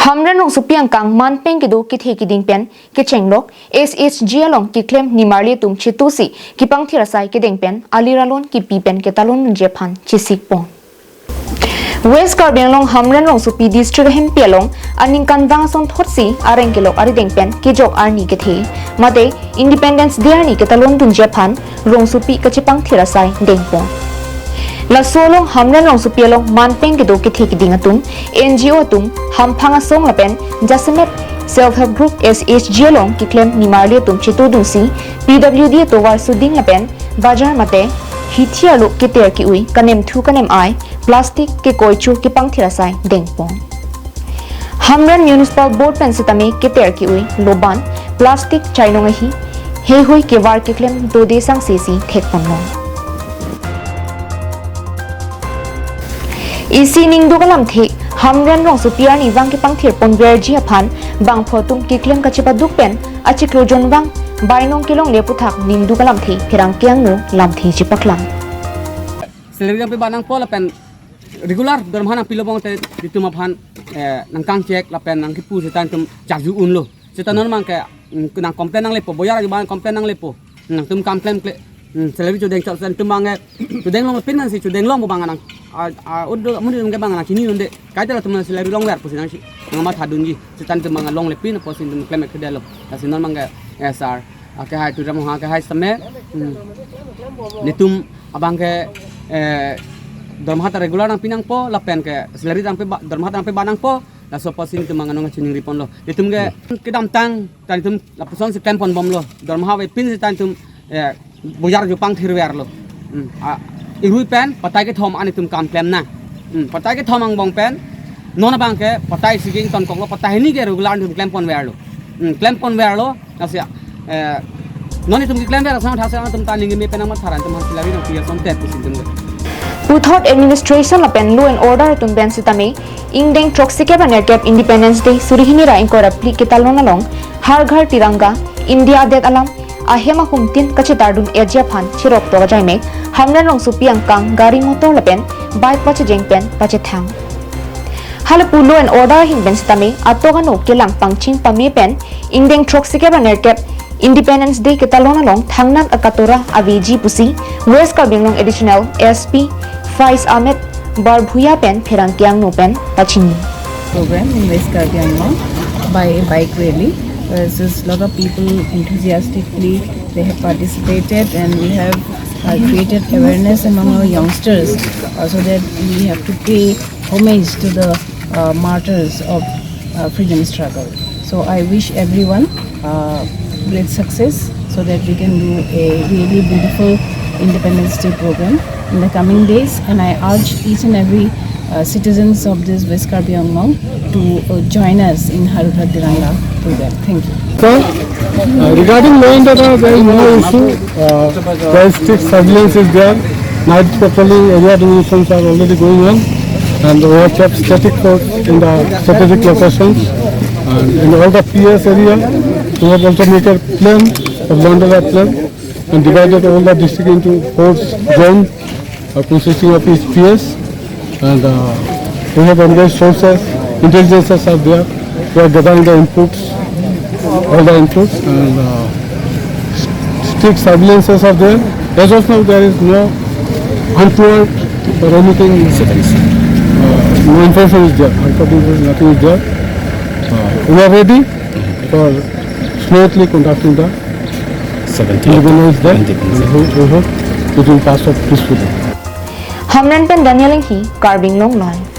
Hamren Rongsopi ang kang manpeng kido kithe kiding pen chejeng lok SHG along ki claim ni marli tum chitusi ki pangthir sai kiding pen aliralon ki pi pen ketalon jephan chisik pon West Karbianglong Hamren Rongsopi district hempi along aning kanwang son thotsi areng kilok arideng pen kijok arni kethe mate independence day ni ketalon dun jephan Rongsopi kachipang thira sai dengpon La solong Hamren Rongsopi along manpeng kido kithe kiding atum NGO atum hamphanga song lapen jasemet self help group SHG along ki claim ni marli atum chitu dunsi PWD to war suding lapen bajar mate hithia lo kiter ki ui kanem thu kanem ai plastic ke koichu ki pangthira sai dengpong Hamren municipal board pensitame kiter ki ui loban plastic chainong hi he hoi ke war ki claim do de sang sesi thekpon no isi ning do kalam the Hamren Rongsopi ani wang ki pangthir pon verji aphan bang photum ki claim kachipa dukpen achiklo jonwang bainong kilong leputhak ning du kalam the phirang kyang no lam the chipaklang Selera pe banang po lapen regular dormhana pilobong te ditum aphan nangkang cek lapen nang kipu setan tum jaju unlo setan normang ke nang komplain nang lepo boyar ban komplain nang lepo nang tum komplain ple selera jodeng chak sen tumang jodeng long pin nang si jodeng long bang nang udo mun dum ke bang nang kini unde kaita tum selera long wer pusin si nang ma thadun ji setan tum bang long lepin posin tum klem ke delo asin normang ke sar ke hai tu ram ha ke hai same nitum abang ke dormhata regular nang pinang po lapen ke selera nang pe dormhata nang pe banang po la so posin tum manganong chining ripon lo ditum ke dam tang tan tum la poson se tempon bom lo dormha we pin se tan tum bojar ju pang thir wer lo irui pen patai ke thom ani tum kam klem na patai ke thom ang bong pen nona bang ke patai siging ton kong lo patai ni ke regular tum klem pon wer lo klem pon wer lo asia noni tum klem wer sa thasa tum tan ning me pen am tharan tum selera nang pi son tet pusin tum Without administration lapen law and order tum ben sitame ingdeng toxic baner cap independence day surihini ra inkor apply kitalon along Har Ghar Tirana India det alam ahema humtin kachitardun ejia phan chirok to jaime Hamren Rongsopi ang kang gari motor lapen bike pa chejeng pen kapachethang halapu law and order hin ben sitame atogano kelang pangching pami pen ingdeng toxic baner cap Independence Day kitalon along thangnan akatora aviji pusi West Karbianglong additional SP Faiz Ahmed Barbhuya pen phirang kyang no pen pachini program in West Karbianglong by a bike rally. There's a lot of people enthusiastically they have participated and we have created awareness among our youngsters so that we have to pay homage to the martyrs of freedom struggle. So I wish everyone great success so that we can do a really beautiful Independence Day program in the coming days, and I urge each and every citizens of this West Karbianglong to join us in Har Ghar Tirana program. Thank you. So, regarding law and order, there is no issue. Very strict surveillance is there. Night patrolling, area dominations are already going on, and we have kept static force in the strategic locations. And in all the PS area, we have also made a plan, a law and order plan, and divided all the district into 4 zones consisting of each PS. And we have engaged sources, intelligences are there. We are gathering the inputs, all the inputs, and strict surveillances are there. As of now, there is no untoward or anything. No information is there. Unfortunately, nothing is there. We are ready for smoothly conducting the 17th Day. We hope it will pass off peacefully. Hamren pen Daniel hi Karbianglong live